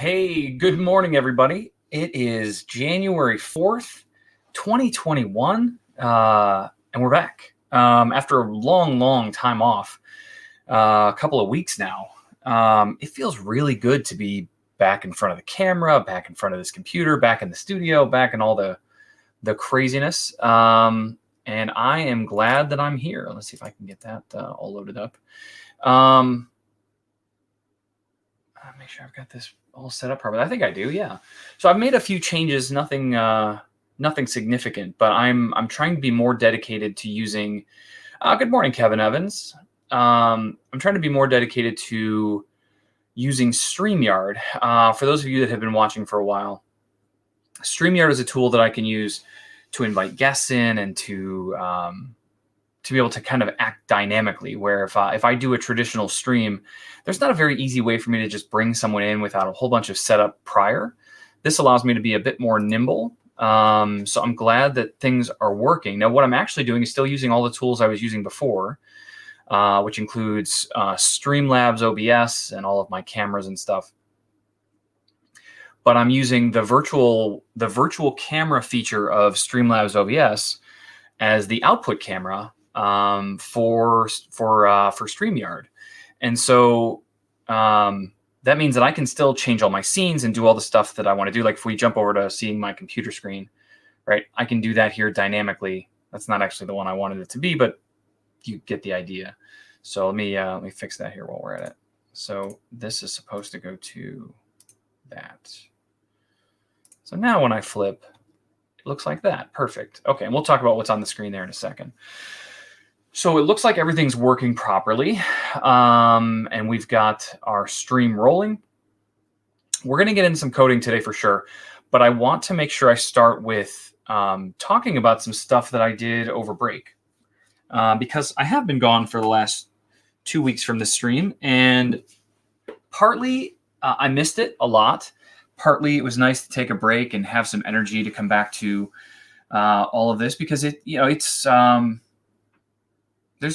Hey, good morning, everybody. It is January 4th, 2021, and we're back after a long time off, a couple of weeks now. It feels really good to be back in front of the camera, back in front of this computer, back in the studio, back in all the craziness. And I am glad that I'm here. Let's see if I can get that all loaded up. make sure I've got this all set up properly. I think I do, yeah. So I've made a few changes, nothing significant, but I'm trying to be more dedicated to using. Good morning, Kevin Evans. I'm trying to be more dedicated to using StreamYard. For those of you that have been watching for a while, StreamYard is a tool that I can use to invite guests in and to be able to kind of act dynamically, where if I do a traditional stream, there's not a very easy way for me to just bring someone in without a whole bunch of setup prior. This allows me to be a bit more nimble. So I'm glad that things are working. Now, what I'm actually doing is still using all the tools I was using before, which includes Streamlabs OBS and all of my cameras and stuff. But I'm using the virtual camera feature of Streamlabs OBS as the output camera for StreamYard. And so that means that I can still change all my scenes and do all the stuff that I want to do. Like if we jump over to seeing my computer screen, right? I can do that here dynamically. That's not actually the one I wanted it to be, but you get the idea. So let me fix that here while we're at it. So this is supposed to go to that. So now when I flip, it looks like that. Perfect. Okay, and we'll talk about what's on the screen there in a second. So it looks like everything's working properly, and we've got our stream rolling. We're going to get into some coding today for sure, but I want to make sure I start with talking about some stuff that I did over break, because I have been gone for the last 2 weeks from the stream, and partly I missed it a lot. Partly it was nice to take a break and have some energy to come back to all of this, because it's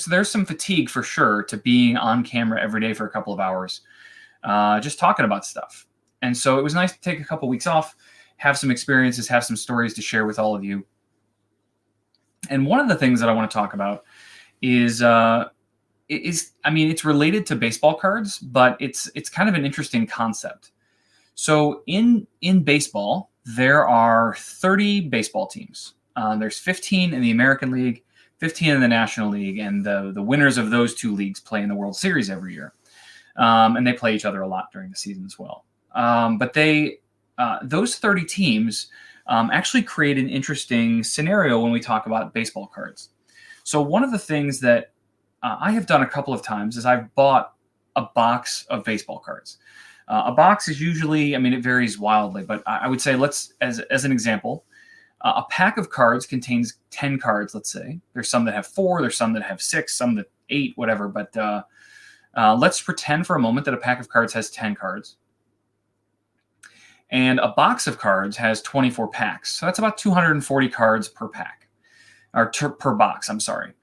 there's some fatigue for sure to being on camera every day for a couple of hours, just talking about stuff. And so it was nice to take a couple weeks off, have some experiences, have some stories to share with all of you. And one of the things that I want to talk about is it's related to baseball cards, but it's kind of an interesting concept. So in baseball, there are 30 baseball teams. There's 15 in the American League, 15 in the National League, and the winners of those two leagues play in the World Series every year. And they play each other a lot during the season as well. But those 30 teams actually create an interesting scenario when we talk about baseball cards. So one of the things that I have done a couple of times is I've bought a box of baseball cards. A box is usually, it varies wildly, but I would say as an example, a pack of cards contains 10 cards, let's say. There's some that have 4, there's some that have 6, some that 8, whatever. But let's pretend for a moment that a pack of cards has 10 cards. And a box of cards has 24 packs. So that's about 240 cards per pack, or per box, I'm sorry.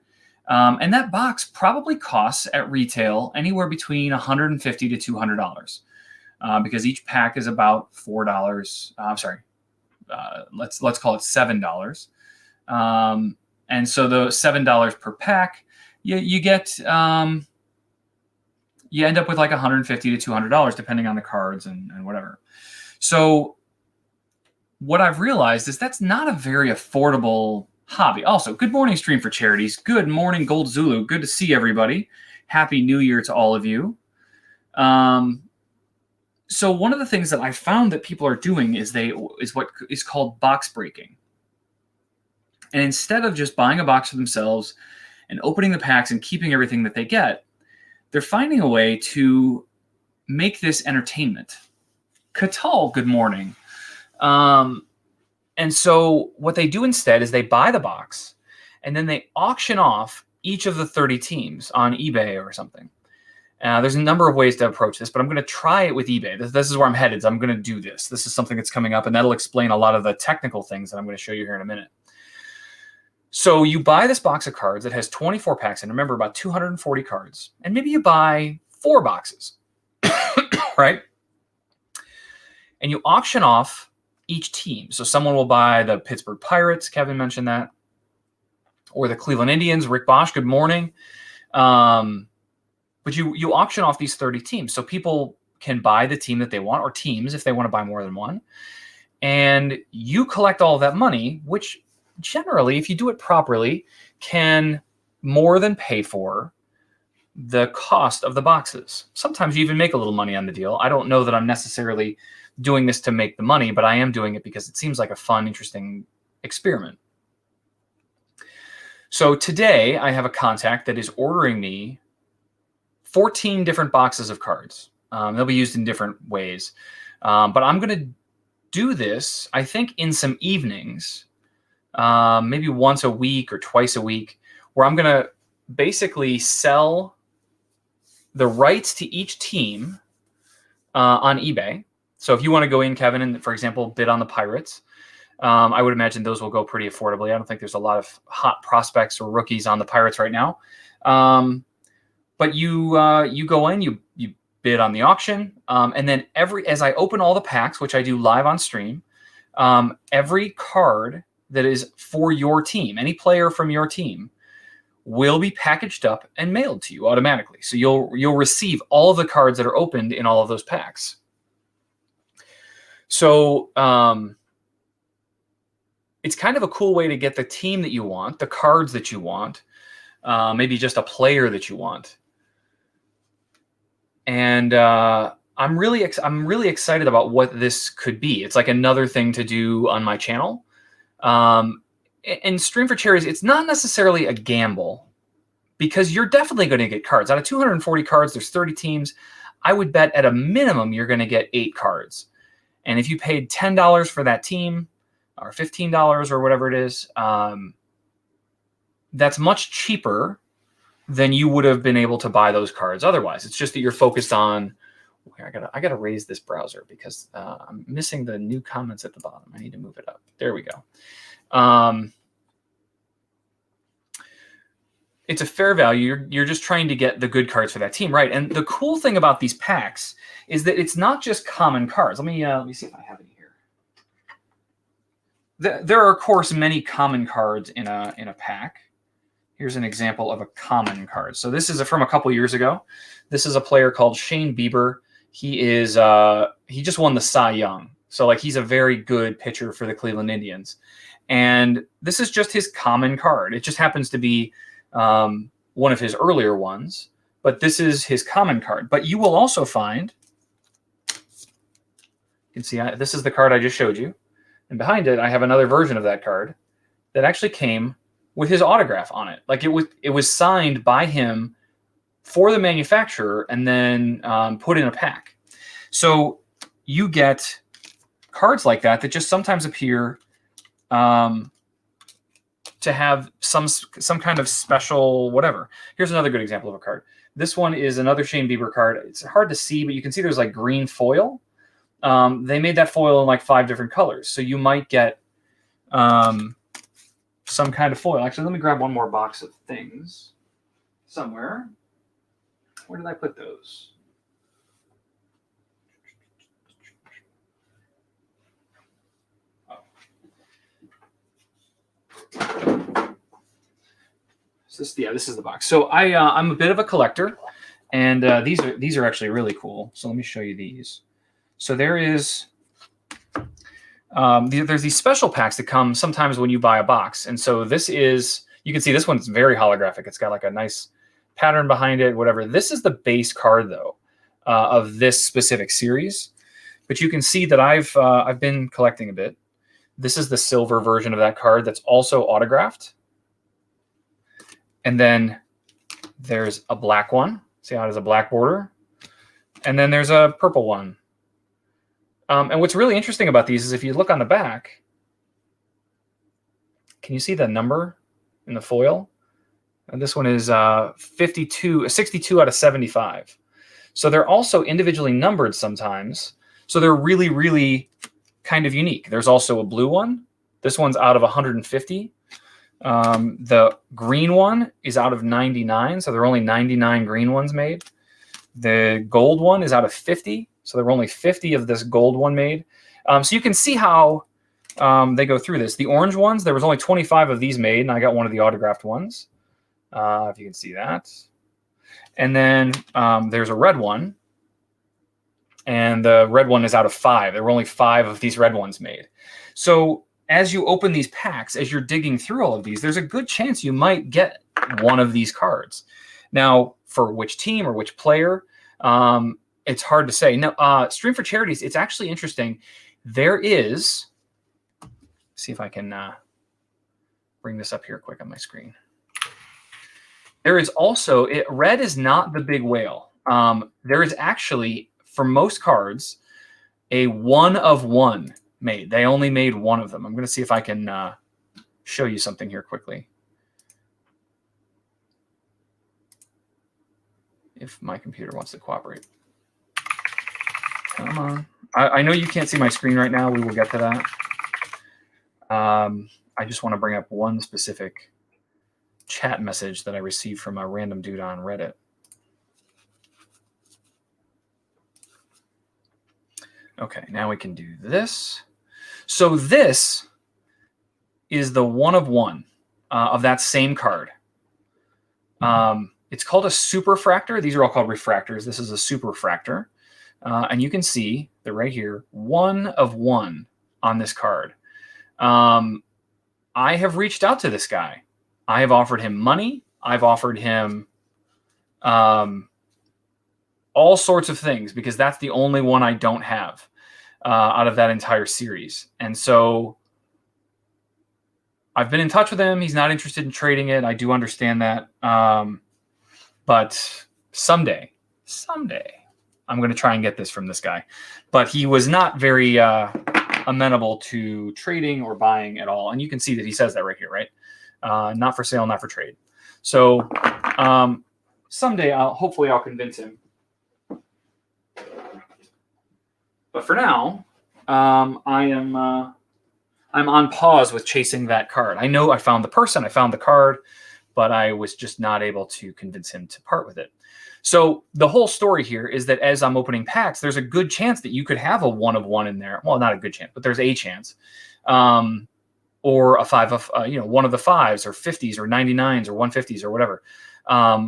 And that box probably costs at retail anywhere between $150 to $200, because each pack is about $4. Let's call it $7. And so the $7 per pack, you get you end up with like $150 to $200 depending on the cards and whatever. So what I've realized is that's not a very affordable hobby. Also, good morning, Stream for Charities. Good morning, Gold Zulu. Good to see everybody. Happy New Year to all of you. So one of the things that I found that people are doing is what is called box breaking. And instead of just buying a box for themselves and opening the packs and keeping everything that they get, they're finding a way to make this entertainment. Katal, good morning. And so what they do instead is they buy the box and then they auction off each of the 30 teams on eBay or something. There's a number of ways to approach this, but I'm going to try it with eBay. This is where I'm headed. So I'm going to do this. This is something that's coming up, and that'll explain a lot of the technical things that I'm going to show you here in a minute. So you buy this box of cards that has 24 packs, and remember, about 240 cards. And maybe you buy 4 boxes, right? And you auction off each team. So someone will buy the Pittsburgh Pirates. Kevin mentioned that. Or the Cleveland Indians. Rick Bosch, good morning. But you auction off these 30 teams. So people can buy the team that they want, or teams if they want to buy more than one. And you collect all of that money, which generally, if you do it properly, can more than pay for the cost of the boxes. Sometimes you even make a little money on the deal. I don't know that I'm necessarily doing this to make the money, but I am doing it because it seems like a fun, interesting experiment. So today I have a contact that is ordering me 14 different boxes of cards. They'll be used in different ways. But I'm going to do this, I think, in some evenings, maybe once a week or twice a week, where I'm going to basically sell the rights to each team on eBay. So if you want to go in, Kevin, and, for example, bid on the Pirates, I would imagine those will go pretty affordably. I don't think there's a lot of hot prospects or rookies on the Pirates right now. But you go in, you bid on the auction, and then as I open all the packs, which I do live on stream, every card that is for your team, any player from your team, will be packaged up and mailed to you automatically. So you'll receive all of the cards that are opened in all of those packs. So it's kind of a cool way to get the team that you want, the cards that you want, maybe just a player that you want. And I'm really excited about what this could be. It's like another thing to do on my channel. And Stream for Cherries, it's not necessarily a gamble, because you're definitely going to get cards. Out of 240 cards, there's 30 teams. I would bet at a minimum you're going to get 8 cards. And if you paid $10 for that team, or $15 or whatever it is, that's much cheaper than you would have been able to buy those cards otherwise. It's just that you're focused on, I gotta raise this browser because I'm missing the new comments at the bottom. I need to move it up. There we go. It's a fair value. You're just trying to get the good cards for that team, right? And the cool thing about these packs is that it's not just common cards. Let me see if I have any here. There are, of course, many common cards in a pack. Here's an example of a common card. So this is from a couple years ago. This is a player called Shane Bieber. He just won the Cy Young. So like he's a very good pitcher for the Cleveland Indians. And this is just his common card. It just happens to be one of his earlier ones, but this is his common card. But you will also find, you can see this is the card I just showed you. And behind it, I have another version of that card that actually came with his autograph on it. Like it was signed by him for the manufacturer and then put in a pack. So you get cards like that just sometimes appear to have some kind of special whatever. Here's another good example of a card. This one is another Shane Bieber card. It's hard to see, but you can see there's like green foil. They made that foil in like 5 different colors. So you might get some kind of foil. Actually, let me grab one more box of things somewhere. Where did I put those? Oh. This is the box. So I'm a bit of a collector, and these are actually really cool. So let me show you these. So there's these special packs that come sometimes when you buy a box. And so you can see this one's very holographic. It's got like a nice pattern behind it, whatever. This is the base card though, of this specific series. But you can see that I've been collecting a bit. This is the silver version of that card that's also autographed. And then there's a black one. See how it has a black border? And then there's a purple one. And what's really interesting about these is if you look on the back, can you see the number in the foil? And this one is 62 out of 75. So they're also individually numbered sometimes. So they're really, really kind of unique. There's also a blue one. This one's out of 150. The green one is out of 99. So there are only 99 green ones made. The gold one is out of 50. So there were only 50 of this gold one made. So you can see how they go through this. The orange ones, there was only 25 of these made, and I got one of the autographed ones, if you can see that. And then there's a red one, and the red one is out of 5. There were only 5 of these red ones made. So as you open these packs, as you're digging through all of these, there's a good chance you might get one of these cards. Now, for which team or which player, it's hard to say. No, Stream for Charities, it's actually interesting. There is, see if I can bring this up here quick on my screen. There is also, red is not the big whale. There is actually, for most cards, a 1 of 1 made. They only made one of them. I'm going to see if I can show you something here quickly. If my computer wants to cooperate. Come on. I know you can't see my screen right now. We will get to that. I just want to bring up one specific chat message that I received from a random dude on Reddit. Okay, now we can do this. So this is the 1 of 1 of that same card. It's called a superfractor. These are all called refractors. This is a superfractor. And you can see that right here, 1 of 1 on this card. I have reached out to this guy. I have offered him money. I've offered him all sorts of things because that's the only one I don't have out of that entire series. And so I've been in touch with him. He's not interested in trading it. I do understand that. But someday, I'm going to try and get this from this guy. But he was not very amenable to trading or buying at all. And you can see that he says that right here, right? Not for sale, not for trade. So someday, hopefully I'll convince him. But for now, I'm on pause with chasing that card. I know I found the person, I found the card, but I was just not able to convince him to part with it. So the whole story here is that as I'm opening packs, there's a good chance that you could have a 1 of 1 in there. Well, not a good chance, but there's a chance. Or a 5 of, one of the 5s or 50s or 99s or 150s or whatever.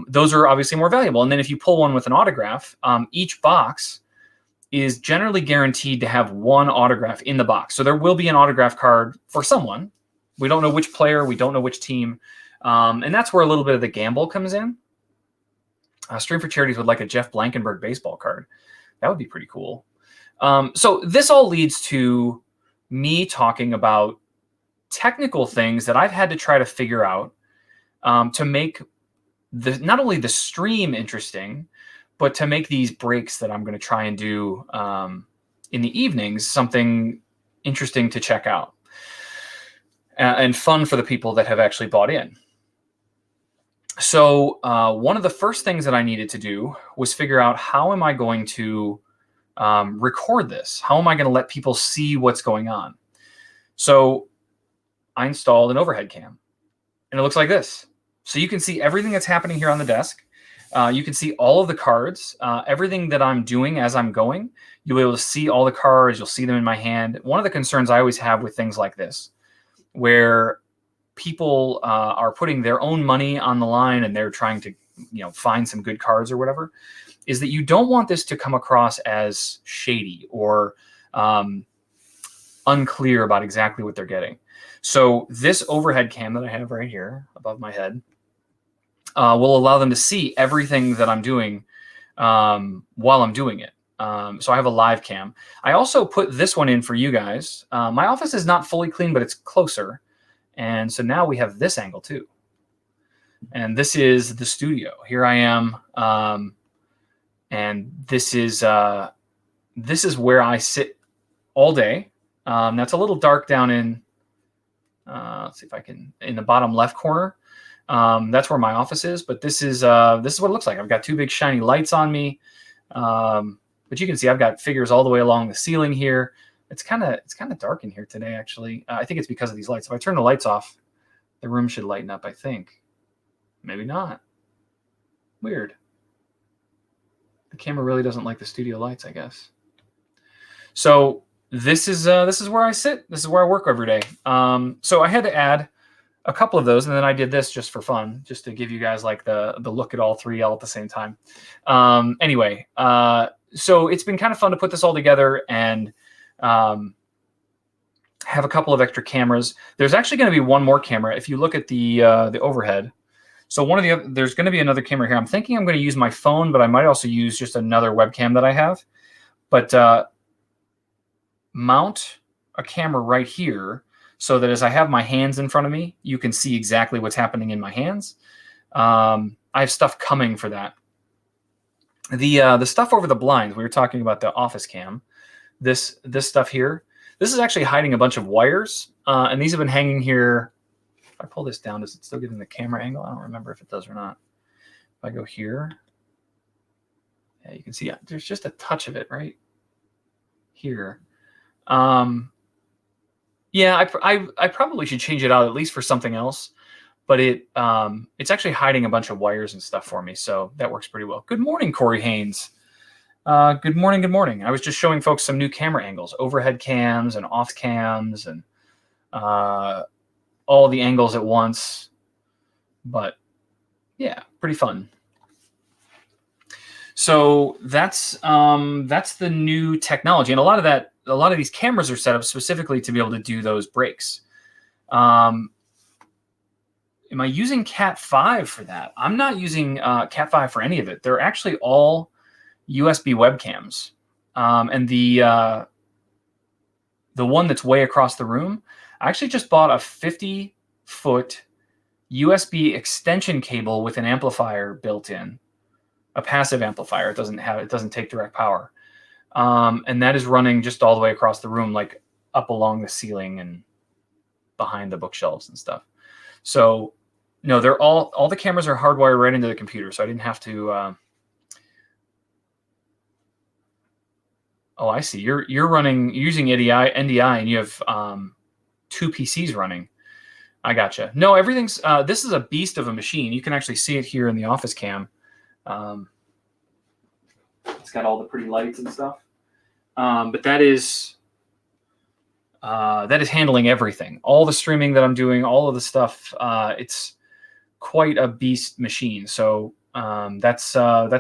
Those are obviously more valuable. And then if you pull one with an autograph, each box is generally guaranteed to have 1 autograph in the box. So there will be an autograph card for someone. We don't know which player. We don't know which team. And that's where a little bit of the gamble comes in. Stream for Charities would like a Jeff Blankenberg baseball card. That would be pretty cool. So this all leads to me talking about technical things that I've had to try to figure out to make not only the stream interesting, but to make these breaks that I'm going to try and do in the evenings something interesting to check out and fun for the people that have actually bought in. So one of the first things that I needed to do was figure out how am I going to record this? How am I going to let people see what's going on? So I installed an overhead cam, and it looks like this. So you can see everything that's happening here on the desk. You can see all of the cards, everything that I'm doing as I'm going. You'll be able to see all the cards. You'll see them in my hand. One of the concerns I always have with things like this, where people are putting their own money on the line and they're trying to, find some good cards or whatever, is that you don't want this to come across as shady or unclear about exactly what they're getting. So this overhead cam that I have right here above my head will allow them to see everything that I'm doing while I'm doing it. So I have a live cam. I also put this one in for you guys. My office is not fully clean, but it's closer. And so now we have this angle too. And this is the studio. Here I am. And this is where I sit all day. That's a little dark down in, let's see if I can, in the bottom left corner. That's where my office is, but this is what it looks like. I've got 2 big shiny lights on me. But you can see I've got figures all the way along the ceiling here. It's kind of dark in here today, actually. I think it's because of these lights. If I turn the lights off, the room should lighten up, I think. Maybe not. Weird. The camera really doesn't like the studio lights, I guess. So this is where I sit. This is where I work every day. So I had to add a couple of those, and then I did this just for fun, just to give you guys like the look at all 3 all at the same time. Anyway, so it's been kind of fun to put this all together and have a couple of extra cameras. There's actually going to be one more camera if you look at the overhead. So there's going to be another camera here. I'm thinking I'm going to use my phone, but I might also use just another webcam that I have. But mount a camera right here so that as I have my hands in front of me, you can see exactly what's happening in my hands. I have stuff coming for that. The stuff over the blinds, we were talking about the office cam. This stuff here, this is actually hiding a bunch of wires, and these have been hanging here. If I pull this down, does it still get in the camera angle? I don't remember if it does or not. If I go here, yeah, you can see there's just a touch of it right here. Yeah, I probably should change it out at least for something else, but it's actually hiding a bunch of wires and stuff for me, so that works pretty well. Good morning, Corey Haynes. Good morning, good morning. I was just showing folks some new camera angles, overhead cams and off cams and all the angles at once. But yeah, pretty fun. So that's the new technology, and a lot of these cameras are set up specifically to be able to do those breaks. Am I using Cat 5 for that? I'm not using Cat 5 for any of it. They're actually all USB webcams, and the one that's way across the room, I actually just bought a 50-foot USB extension cable with an amplifier built in. A passive amplifier. It doesn't take direct power, and that is running just all the way across the room, like up along the ceiling and behind the bookshelves and stuff. So no, they're all the cameras are hardwired right into the computer, so I didn't have to. Oh, I see. You're using NDI, and you have 2 PCs running. I gotcha. No, everything's. This is a beast of a machine. You can actually see it here in the office cam. It's got all the pretty lights and stuff, but that is handling everything, all the streaming that I'm doing, all of the stuff. It's quite a beast machine. So that's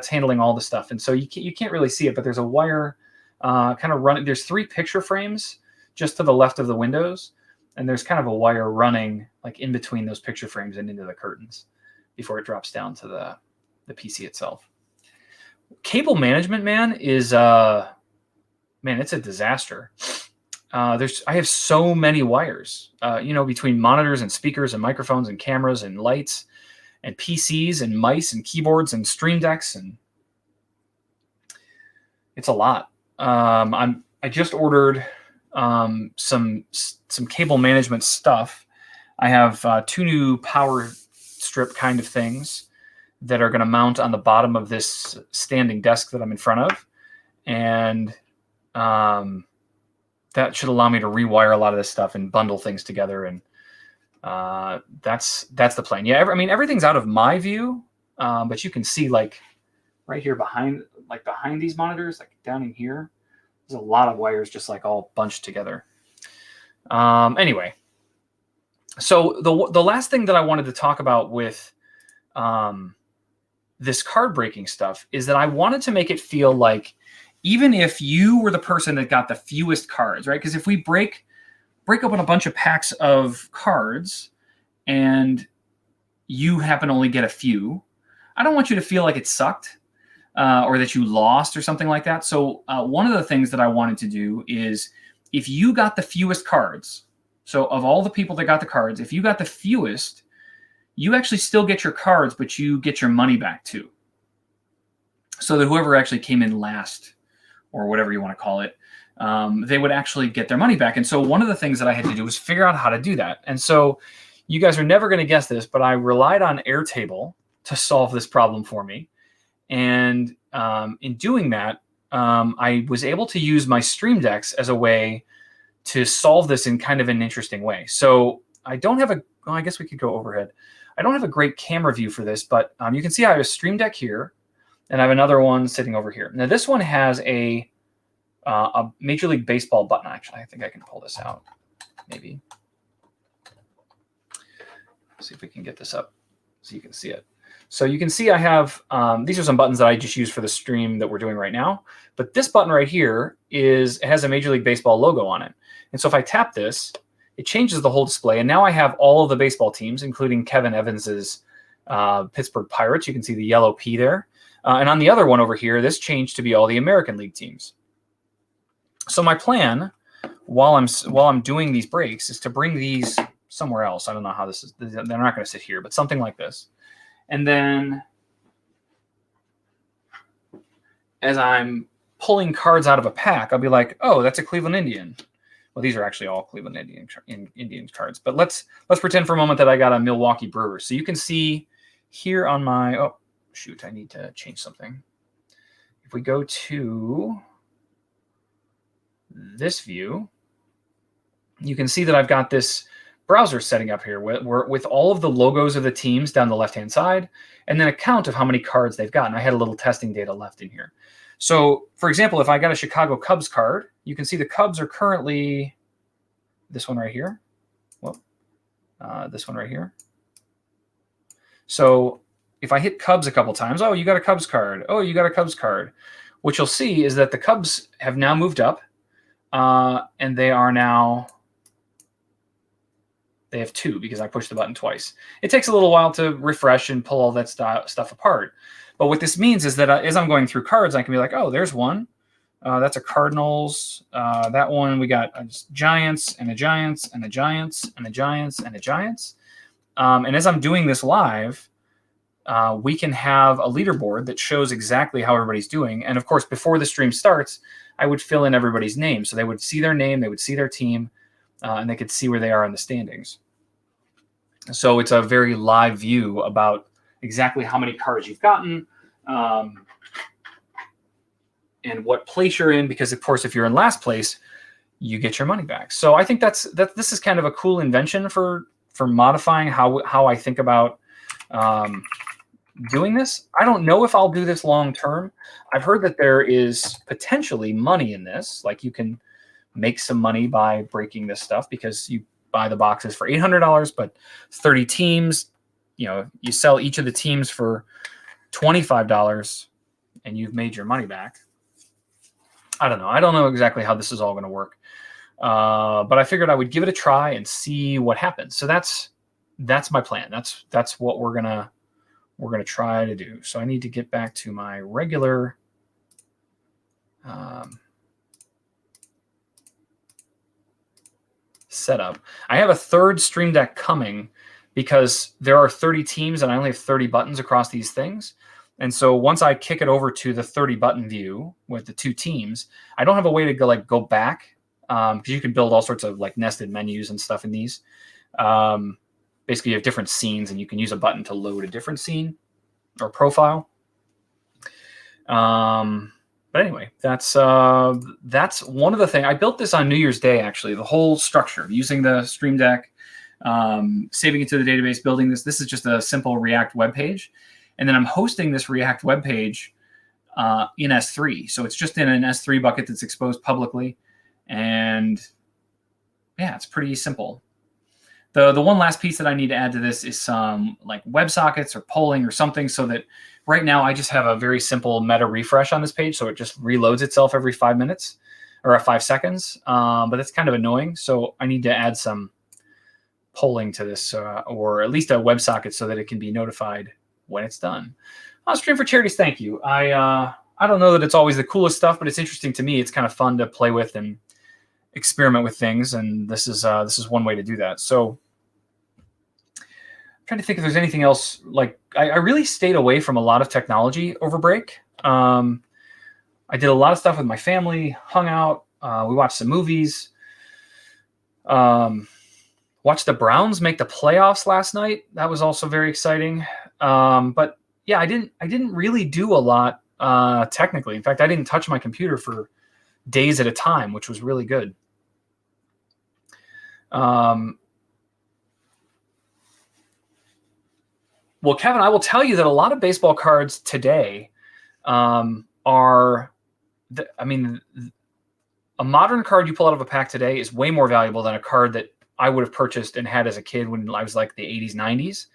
handling all the stuff, and so you can't really see it, but there's a wire kind of running. There's 3 picture frames just to the left of the windows, and there's kind of a wire running like in between those picture frames and into the curtains before it drops down to the PC itself. Cable management, man, is it's a disaster. I have so many wires, between monitors and speakers and microphones and cameras and lights and PCs and mice and keyboards and stream decks, and it's a lot. I just ordered some cable management stuff. I have 2 new power strip kind of things that are going to mount on the bottom of this standing desk that I'm in front of. And that should allow me to rewire a lot of this stuff and bundle things together. And that's the plan. Yeah, everything's out of my view, but you can see like right here behind these monitors, like down in here, there's a lot of wires just like all bunched together. Anyway, so the last thing that I wanted to talk about with this card breaking stuff is that I wanted to make it feel like even if you were the person that got the fewest cards, right? Because if we break open a bunch of packs of cards and you happen to only get a few, I don't want you to feel like it sucked or that you lost or something like that. So one of the things that I wanted to do is if you got the fewest cards, so of all the people that got the cards, if you got the fewest, you actually still get your cards, but you get your money back too. So that whoever actually came in last, or whatever you want to call it, they would actually get their money back. And so one of the things that I had to do was figure out how to do that. And so you guys are never going to guess this, but I relied on Airtable to solve this problem for me. And in doing that, I was able to use my Stream Decks as a way to solve this in kind of an interesting way. So I don't have I guess we could go overhead. I don't have a great camera view for this, but you can see I have a Stream Deck here, and I have another one sitting over here. Now this one has a Major League Baseball button. Actually, I think I can pull this out, maybe. Let's see if we can get this up so you can see it. So you can see I have, these are some buttons that I just used for the stream that we're doing right now. But this button right here it has a Major League Baseball logo on it. And so if I tap this, it changes the whole display. And now I have all of the baseball teams, including Kevin Evans's Pittsburgh Pirates. You can see the yellow P there. And on the other one over here, this changed to be all the American League teams. So my plan, while I'm doing these breaks, is to bring these somewhere else. I don't know how this is. They're not going to sit here, but something like this. And then as I'm pulling cards out of a pack, I'll be like, oh, that's a Cleveland Indian. Well, these are actually all Cleveland Indians cards. But let's pretend for a moment that I got a Milwaukee Brewers. So you can see here on my, oh, shoot, I need to change something. If we go to this view, you can see that I've got this browser setting up here with all of the logos of the teams down the left-hand side, and then a count of how many cards they've got. And I had a little testing data left in here. So, for example, if I got a Chicago Cubs card, you can see the Cubs are currently this one right here. Well, this one right here. So if I hit Cubs a couple times, oh, you got a Cubs card. Oh, you got a Cubs card. What you'll see is that the Cubs have now moved up, and they are now, they have 2 because I pushed the button twice. It takes a little while to refresh and pull all that stuff apart. But what this means is that as I'm going through cards, I can be like, oh, there's one. That's a Cardinals. That one, we got Giants and a Giants and a Giants and a Giants and a Giants. And as I'm doing this live, we can have a leaderboard that shows exactly how everybody's doing. And of course, before the stream starts, I would fill in everybody's name. So they would see their name, they would see their team, and they could see where they are in the standings. So it's a very live view about exactly how many cards you've gotten, and what place you're in, because of course, if you're in last place, you get your money back. So I think this is kind of a cool invention for modifying how I think about doing this. I don't know if I'll do this long term. I've heard that there is potentially money in this. Like you can make some money by breaking this stuff because you buy the boxes for $800, but 30 teams, you sell each of the teams for $25 and you've made your money back. I don't know. I don't know exactly how this is all going to work. But I figured I would give it a try and see what happens. So that's my plan. That's what we're gonna try to do. So I need to get back to my regular setup. I have a third Stream Deck coming because there are 30 teams and I only have 30 buttons across these things. And so once I kick it over to the 30 button view with the 2 teams, I don't have a way to go back, because you can build all sorts of nested menus and stuff in these. Basically, you have different scenes, and you can use a button to load a different scene or profile. But anyway, that's one of the things. I built this on New Year's Day, actually, the whole structure, using the Stream Deck, saving it to the database, building this. This is just a simple React web page. And then I'm hosting this React web page in S3. So it's just in an S3 bucket that's exposed publicly. And yeah, it's pretty simple. The one last piece that I need to add to this is some WebSockets or polling or something, so that right now I just have a very simple meta refresh on this page. So it just reloads itself every 5 minutes or 5 seconds. But that's kind of annoying. So I need to add some polling to this, or at least a WebSocket, so that it can be notified when it's done. Stream for Charities, thank you. I don't know that it's always the coolest stuff, but it's interesting to me. It's kind of fun to play with and experiment with things, and this is one way to do that. So I'm trying to think if there's anything else. I really stayed away from a lot of technology over break. I did a lot of stuff with my family, hung out, we watched some movies, watched the Browns make the playoffs last night. That was also very exciting. But yeah, I didn't really do a lot technically. In fact, I didn't touch my computer for days at a time, which was really good. Well, Kevin, I will tell you that a lot of baseball cards today are, a modern card you pull out of a pack today is way more valuable than a card that I would have purchased and had as a kid when I was the 80s, 90s.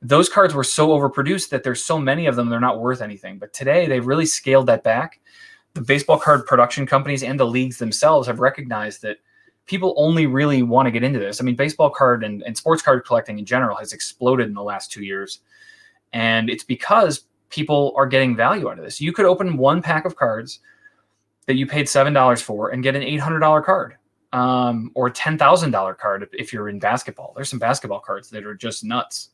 Those cards were so overproduced that there's so many of them, they're not worth anything. But today, they've really scaled that back. The baseball card production companies and the leagues themselves have recognized that people only really want to get into this. Baseball card and sports card collecting in general has exploded in the last 2 years. And it's because people are getting value out of this. You could open one pack of cards that you paid $7 for and get an $800 card, or a $10,000 card if you're in basketball. There's some basketball cards that are just nuts.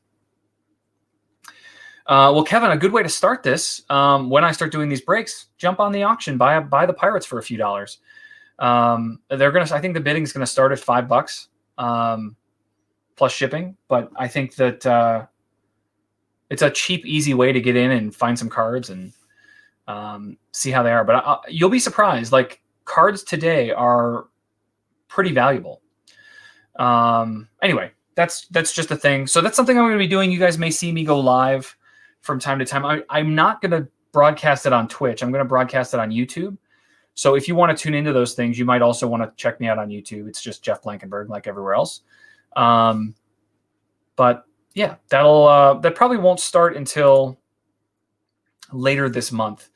Well, Kevin, a good way to start this, when I start doing these breaks, jump on the auction, buy the Pirates for a few dollars. I think the bidding is gonna start at $5 plus shipping, but I think that it's a cheap, easy way to get in and find some cards and see how they are. But you'll be surprised. Like, cards today are pretty valuable. Anyway, that's just a thing. So that's something I'm going to be doing. You guys may see me go live from time to time. I'm not going to broadcast it on Twitch. I'm going to broadcast it on YouTube. So if you want to tune into those things, you might also want to check me out on YouTube. It's just Jeff Blankenberg, like everywhere else. But yeah, that probably won't start until later this month.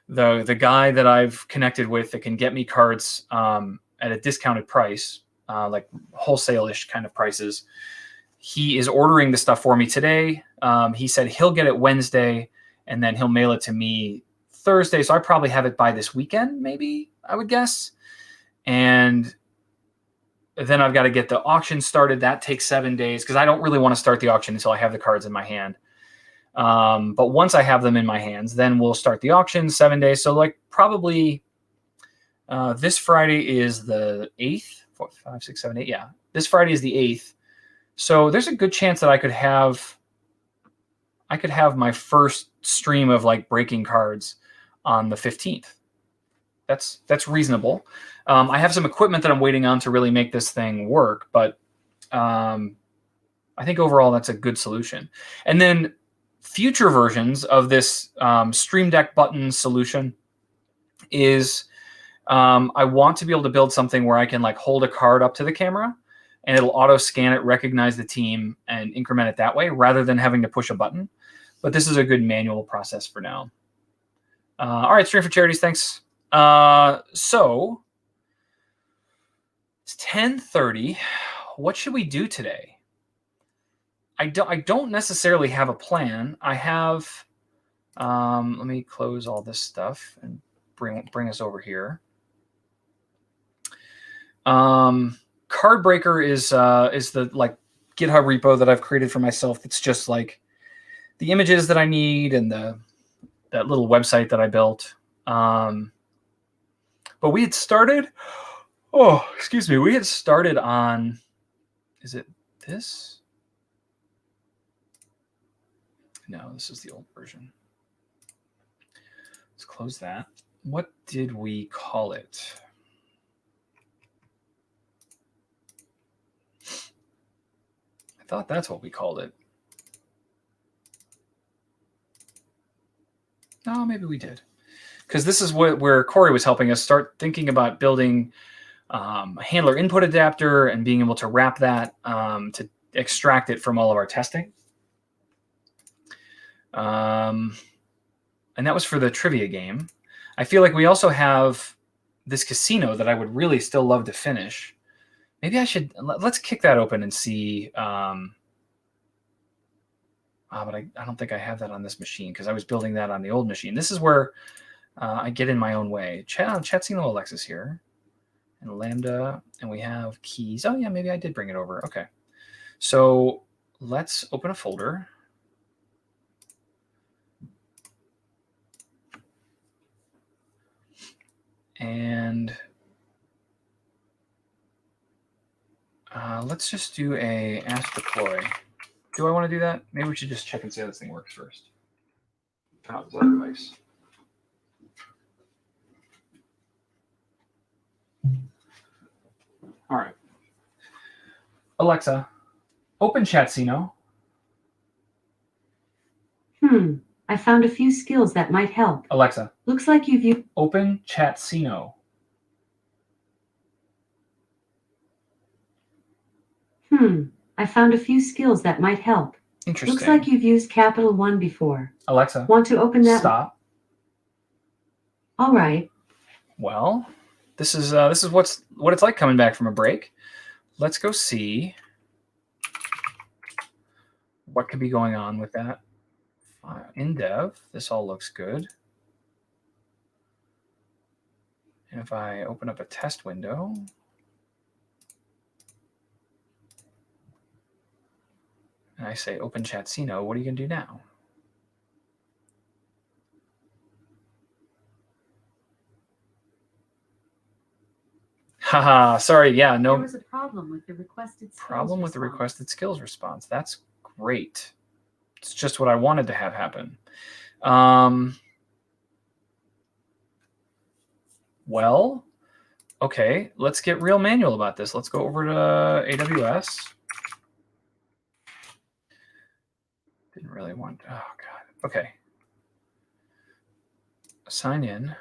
The guy that I've connected with that can get me cards at a discounted price, like wholesale-ish kind of prices, he is ordering the stuff for me today. He said he'll get it Wednesday, and then he'll mail it to me Thursday. So I probably have it by this weekend, maybe, I would guess. And then I've got to get the auction started. That takes 7 days because I don't really want to start the auction until I have the cards in my hand. But once I have them in my hands, then we'll start the auction, 7 days. So like probably this Friday is the 8th, 4, 5, 6, 7, 8. Yeah, this Friday is the 8th. So there's a good chance that I could have my first stream of like breaking cards on the 15th. That's reasonable. I have some equipment that I'm waiting on to really make this thing work, but I think overall that's a good solution. And then future versions of this Stream Deck button solution is I want to be able to build something where I can like hold a card up to the camera and it'll auto scan it, recognize the team, and increment it that way rather than having to push a button. But this is a good manual process for now. All right, Stream for Charities, thanks. So it's 10:30. What should we do today? I don't necessarily have a plan. I have, let me close all this stuff and bring us over here. Cardbreaker is the like GitHub repo that I've created for myself. It's just like the images that I need and that little website that I built. But we had started, we had started on, is it this? No, this is the old version. Let's close that. What did we call it? I thought that's what we called it. No, maybe we did. Because this is where Corey was helping us start thinking about building a handler input adapter and being able to wrap that to extract it from all of our testing. And that was for the trivia game. I feel like we also have this casino that I would really still love to finish. Maybe I should, let's kick that open and see. But I don't think I have that on this machine because I was building that on the old machine. This is where I get in my own way. Chatsino Alexis here. And Lambda, and we have keys. Oh yeah, maybe I did bring it over. Okay. So let's open a folder. And let's just do a ask deploy. Do I want to do that? Maybe we should just check and see how this thing works first. Turn off this other device. All right. Alexa, open Chatsino. I found a few skills that might help. Alexa. Looks like you've used. Open Chatsino. I found a few skills that might help. Interesting. Looks like you've used Capital One before. Alexa. Want to open that? Stop. All right. Well, this is what it's like coming back from a break. Let's go see what could be going on with that in dev, this all looks good. And if I open up a test window, and I say open Chatsino, what are you going to do now? Haha, sorry, yeah, no. There was a problem with the requested skills response. That's great. It's just what I wanted to have happen. Well, okay, let's get real manual about this. Let's go over to AWS. Didn't really want, oh God. Okay. Sign in.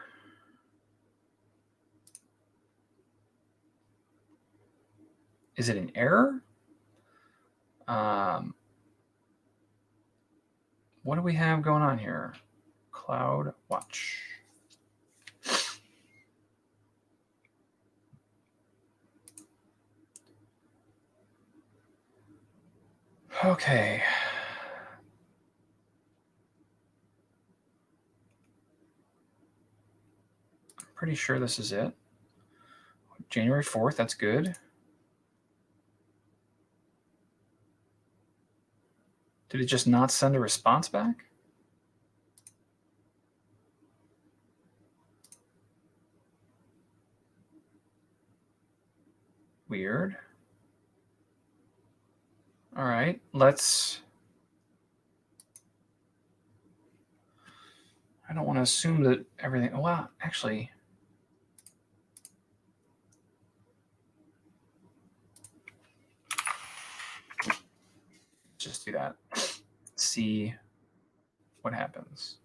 Is it an error? What do we have going on here? CloudWatch. Okay. I'm pretty sure this is it. January 4th, that's good. Did it just not send a response back? Weird. All right, let's... I don't want to assume that everything... Well, actually... Just do that. See what happens.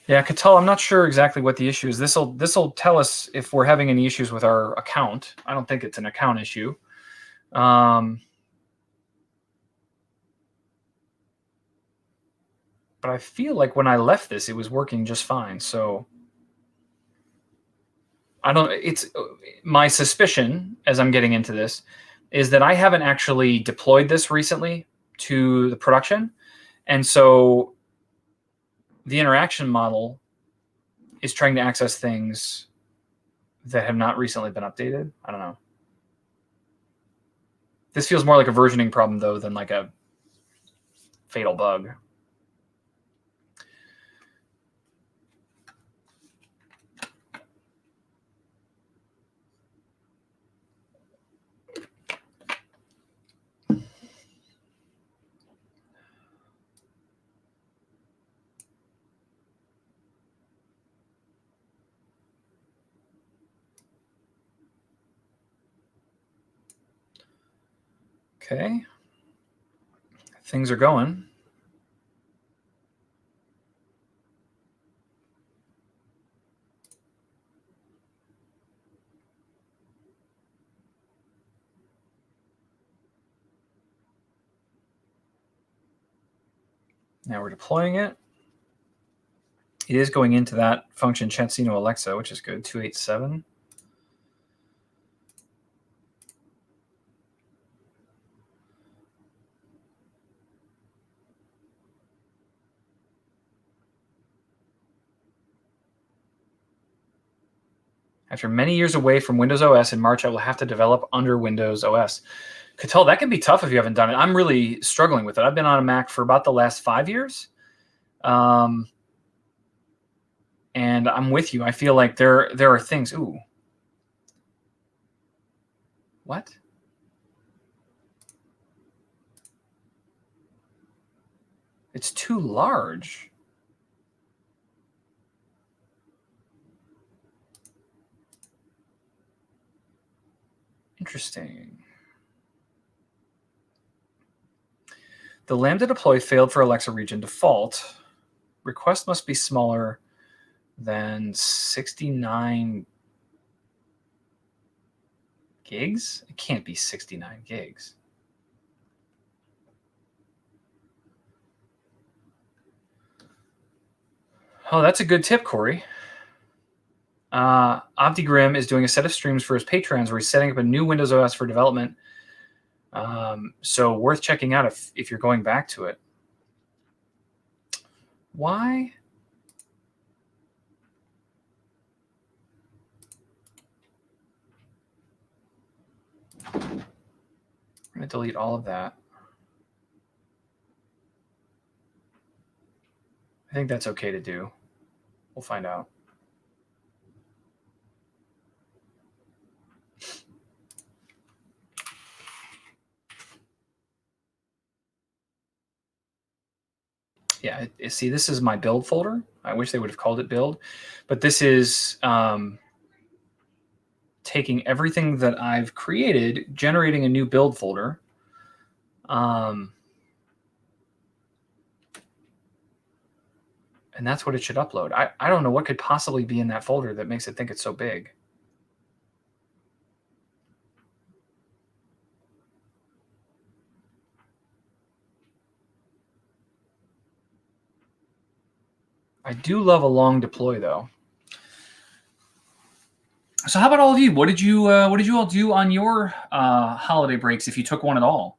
Yeah, Catal, I'm not sure exactly what the issue is. This'll tell us if we're having any issues with our account. I don't think it's an account issue. But I feel like when I left this, it was working just fine. So I don't. It's my suspicion as I'm getting into this is that I haven't actually deployed this recently to the production, and so the interaction model is trying to access things that have not recently been updated. I don't know. This feels more like a versioning problem, though, than like a fatal bug. Okay. Things are going. Now we're deploying it. It is going into that function Chatsino Alexa, which is good, 287. After many years away from Windows OS, in March, I will have to develop under Windows OS. Catal, that can be tough if you haven't done it. I'm really struggling with it. I've been on a Mac for about the last 5 years. And I'm with you. I feel like there are things. Ooh. What? It's too large. Interesting. The Lambda deploy failed for Alexa region default. Request must be smaller than 69 gigs. It can't be 69 gigs. Oh, that's a good tip, Corey. OptiGrim is doing a set of streams for his patrons where he's setting up a new Windows OS for development. So worth checking out if you're going back to it. Why? I'm going to delete all of that. I think that's okay to do. We'll find out. Yeah, see, this is my build folder. I wish they would have called it build, but this is taking everything that I've created, generating a new build folder. And that's what it should upload. I don't know what could possibly be in that folder that makes it think it's so big. I do love a long deploy, though. So how about all of you? What did you all do on your holiday breaks, if you took one at all?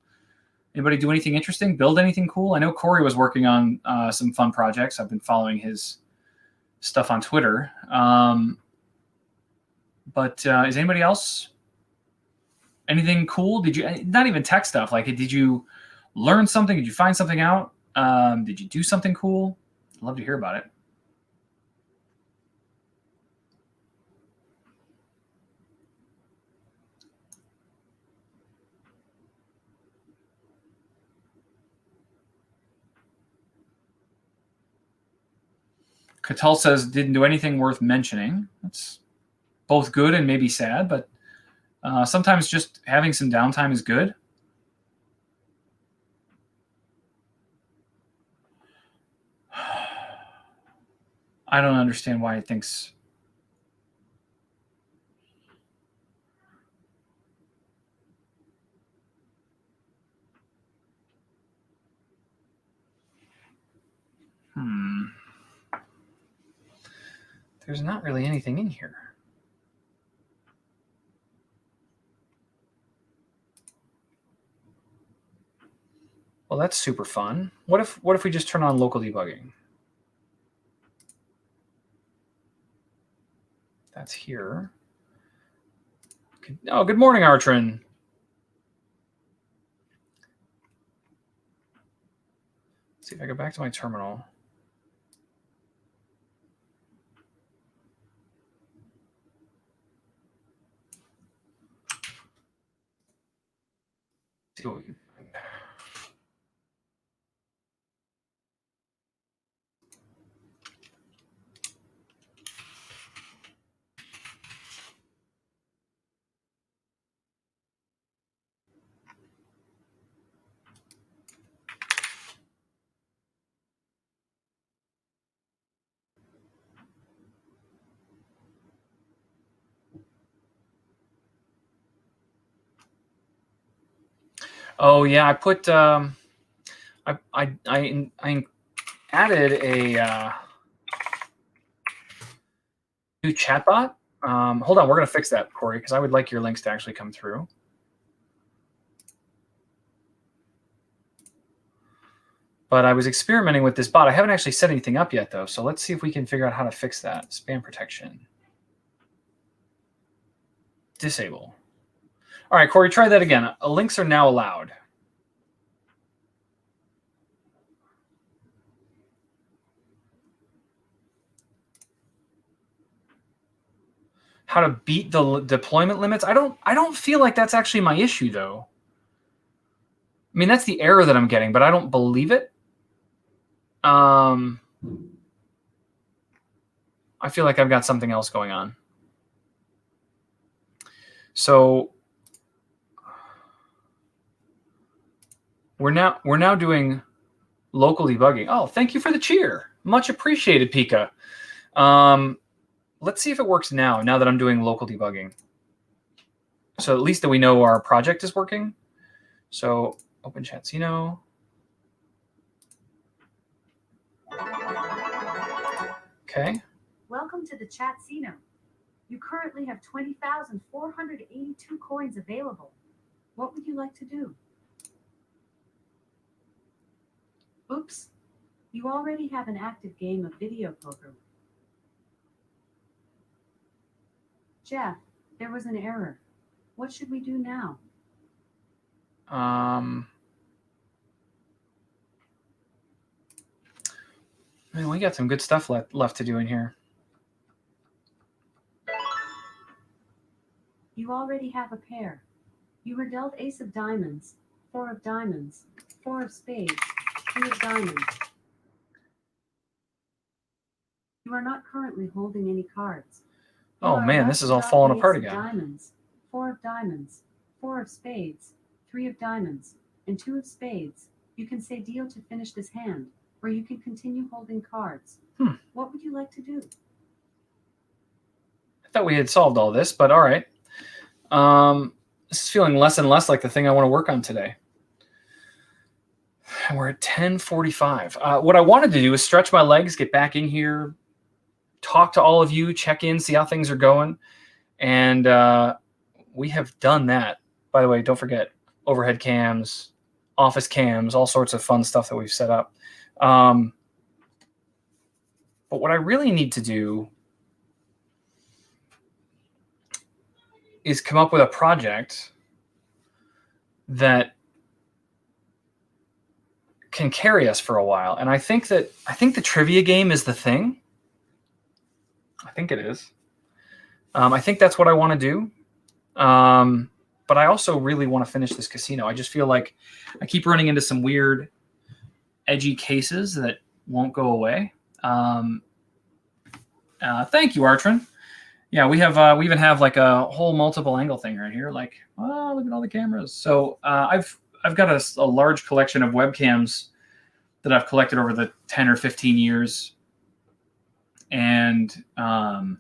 Anybody do anything interesting? Build anything cool? I know Corey was working on some fun projects. I've been following his stuff on Twitter. But is anybody else? Anything cool? Did you, not even tech stuff, like did you learn something? Did you find something out? Did you do something cool? I'd love to hear about it. Catal says didn't do anything worth mentioning. That's both good and maybe sad, but sometimes just having some downtime is good. I don't understand why it thinks. There's not really anything in here. Well, that's super fun. What if we just turn on local debugging? That's here. Oh, good morning, Artrin. Let's see if I go back to my terminal. See what we can find. Oh yeah, I put I added a new chatbot. Hold on, we're gonna fix that, Corey, because I would like your links to actually come through. But I was experimenting with this bot. I haven't actually set anything up yet, though. So let's see if we can figure out how to fix that. Spam protection. Disable. All right, Corey, try that again. Links are now allowed. How to beat the deployment limits? I don't feel like that's actually my issue, though. I mean, that's the error that I'm getting, but I don't believe it. I feel like I've got something else going on. So we're now doing local debugging. Oh, thank you for the cheer. Much appreciated, Pika. Let's see if it works now that I'm doing local debugging. So at least that we know our project is working. So OpenChatsino. Okay. Welcome to the Chatsino. You currently have 20,482 coins available. What would you like to do? Oops. You already have an active game of video poker. Jeff, there was an error. What should we do now? Man, we got some good stuff left to do in here. You already have a pair. You were dealt ace of diamonds, 4 of diamonds, 4 of spades, 3 of diamonds. You are not currently holding any cards. You Oh are man, about this to is all drop falling the apart ace of again. Diamonds, 4 of diamonds, 4 of spades, 3 of diamonds, and 2 of spades. You can say deal to finish this hand, or you can continue holding cards. What would you like to do? I thought we had solved all this, but all right. This is feeling less and less like the thing I want to work on today. We're at 10:45. What I wanted to do is stretch my legs, get back in here, talk to all of you, check in, see how things are going. And we have done that. By the way, don't forget overhead cams, office cams, all sorts of fun stuff that we've set up. But what I really need to do is come up with a project that can carry us for a while. And I think the trivia game is the thing. I think it is. I think that's what I want to do. But I also really want to finish this casino. I just feel like I keep running into some weird, edgy cases that won't go away. Thank you, Artrin. Yeah, we even have like a whole multiple angle thing right here. Like, oh, look at all the cameras. So I've got a large collection of webcams that I've collected over the 10 or 15 years, and I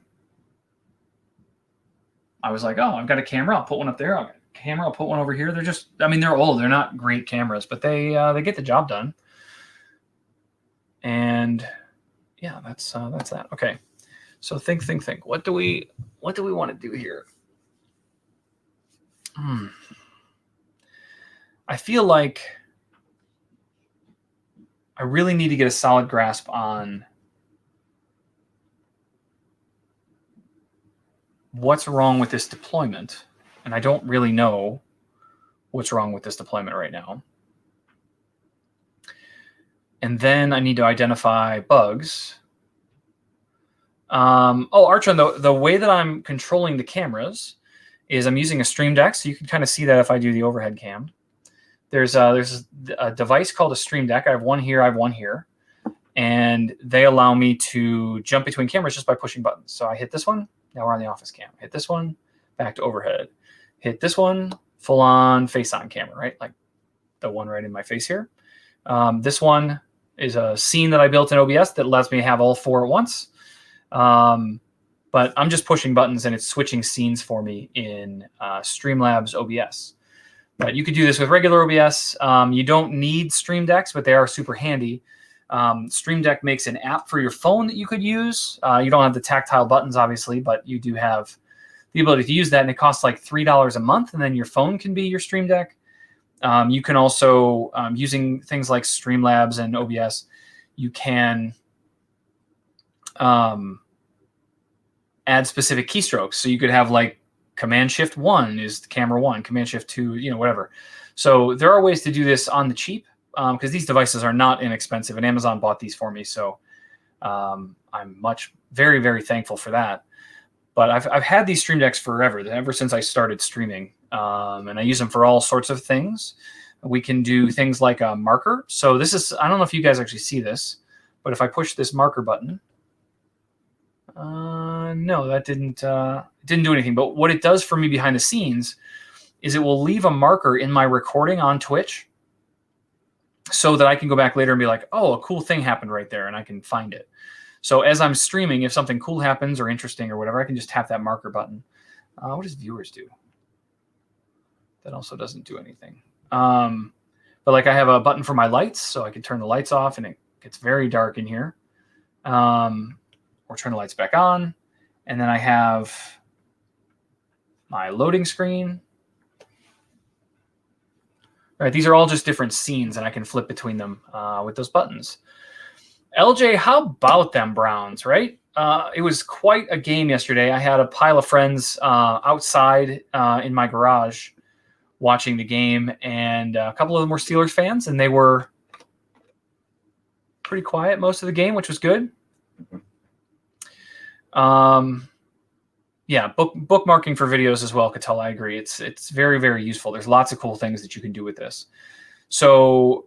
was like, oh, I've got a camera. I'll put one up there. I've got a camera. I'll put one over here. They're old. They're not great cameras, but they get the job done. And yeah, that's that. Okay. So think. What do we want to do here? I feel like I really need to get a solid grasp on what's wrong with this deployment. And I don't really know what's wrong with this deployment right now. And then I need to identify bugs. Archon, the way that I'm controlling the cameras is I'm using a Stream Deck, so you can kind of see that if I do the overhead cam. There's a device called a Stream Deck. I have one here, I have one here, and they allow me to jump between cameras just by pushing buttons. So I hit this one, now we're on the office cam. Hit this one, back to overhead. Hit this one, full on face on camera, right? Like the one right in my face here. This one is a scene that I built in OBS that lets me have all 4 at once. But I'm just pushing buttons and it's switching scenes for me in Streamlabs OBS. But you could do this with regular OBS. You don't need Stream Decks, but they are super handy. Stream Deck makes an app for your phone that you could use. You don't have the tactile buttons, obviously, but you do have the ability to use that, and it costs like $3 a month, and then your phone can be your Stream Deck. You can also, using things like Streamlabs and OBS, you can add specific keystrokes. So you could have like Command-Shift-1 is the camera 1, Command-Shift-2, whatever. So there are ways to do this on the cheap, because these devices are not inexpensive, and Amazon bought these for me. So I'm very, very thankful for that. But I've had these Stream Decks forever, ever since I started streaming, and I use them for all sorts of things. We can do things like a marker. So this is, I don't know if you guys actually see this, but if I push this marker button, no, that didn't do anything. But what it does for me behind the scenes is it will leave a marker in my recording on Twitch so that I can go back later and be like, oh, a cool thing happened right there, and I can find it. So as I'm streaming, if something cool happens or interesting or whatever, I can just tap that marker button. What does viewers do? That also doesn't do anything. But like I have a button for my lights, so I can turn the lights off, and it gets very dark in here. We'll turn the lights back on. And then I have my loading screen. All right, these are all just different scenes, and I can flip between them with those buttons. LJ, how about them Browns, right? It was quite a game yesterday. I had a pile of friends outside in my garage watching the game, and a couple of them were Steelers fans, and they were pretty quiet most of the game, which was good. Yeah, bookmarking for videos as well, Cattell, I agree. It's very, very useful. There's lots of cool things that you can do with this. So,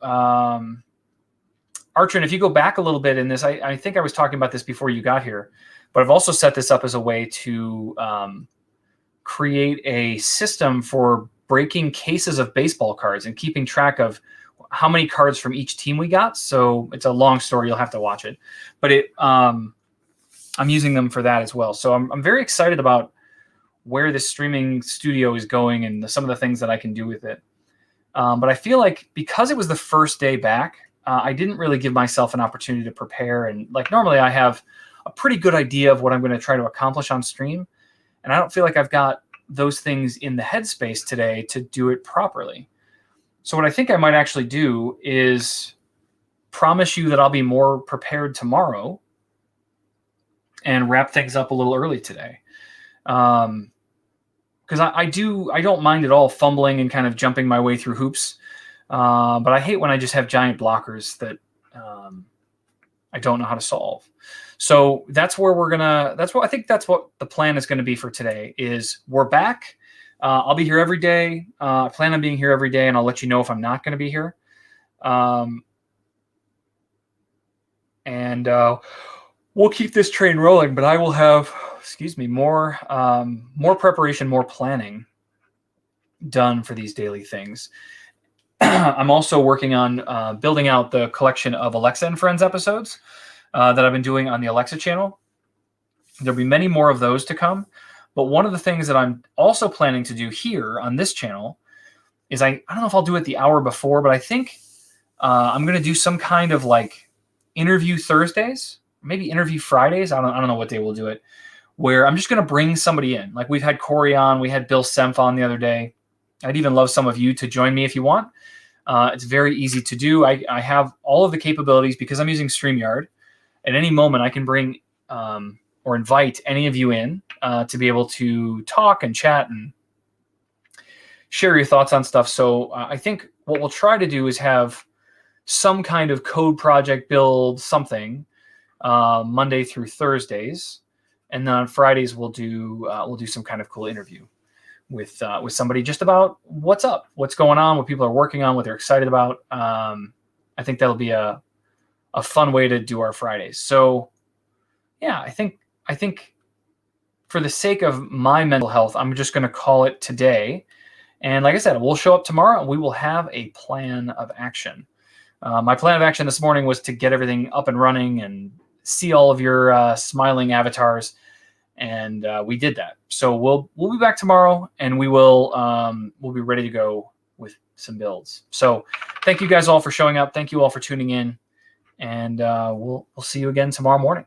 Archon, if you go back a little bit in this, I think I was talking about this before you got here, but I've also set this up as a way to create a system for breaking cases of baseball cards and keeping track of how many cards from each team we got. So it's a long story. You'll have to watch it. But I'm using them for that as well. So I'm very excited about where this streaming studio is going and some of the things that I can do with it. But I feel like because it was the first day back, I didn't really give myself an opportunity to prepare. And like normally I have a pretty good idea of what I'm going to try to accomplish on stream. And I don't feel like I've got those things in the headspace today to do it properly. So what I think I might actually do is promise you that I'll be more prepared tomorrow and wrap things up a little early today. Because I don't mind at all fumbling and kind of jumping my way through hoops. But I hate when I just have giant blockers that I don't know how to solve. So that's where I think that's what the plan is going to be for today is we're back. I'll be here every day. I plan on being here every day, and I'll let you know if I'm not going to be here. And we'll keep this train rolling, but I will have, more preparation, more planning done for these daily things. I'm also working on building out the collection of Alexa and Friends episodes that I've been doing on the Alexa channel. There'll be many more of those to come. But one of the things that I'm also planning to do here on this channel is I don't know if I'll do it the hour before, but I think I'm going to do some kind of like interview Thursdays, maybe interview Fridays. I don't know what day we'll do it, where I'm just going to bring somebody in. Like we've had Corey on, we had Bill Senf on the other day. I'd even love some of you to join me if you want. It's very easy to do. I have all of the capabilities because I'm using StreamYard. At any moment, I can bring or invite any of you in to be able to talk and chat and share your thoughts on stuff. So I think what we'll try to do is have some kind of code project build something Monday through Thursdays, and then on Fridays we'll do some kind of cool interview with somebody just about what's up, what's going on, what people are working on, what they're excited about. I think that'll be a fun way to do our Fridays. So yeah, I think for the sake of my mental health, I'm just going to call it today. And like I said, we'll show up tomorrow and we will have a plan of action. My plan of action this morning was to get everything up and running and see all of your smiling avatars. And we did that. So we'll be back tomorrow, and we'll be ready to go with some builds. So thank you guys all for showing up. Thank you all for tuning in, and we'll see you again tomorrow morning.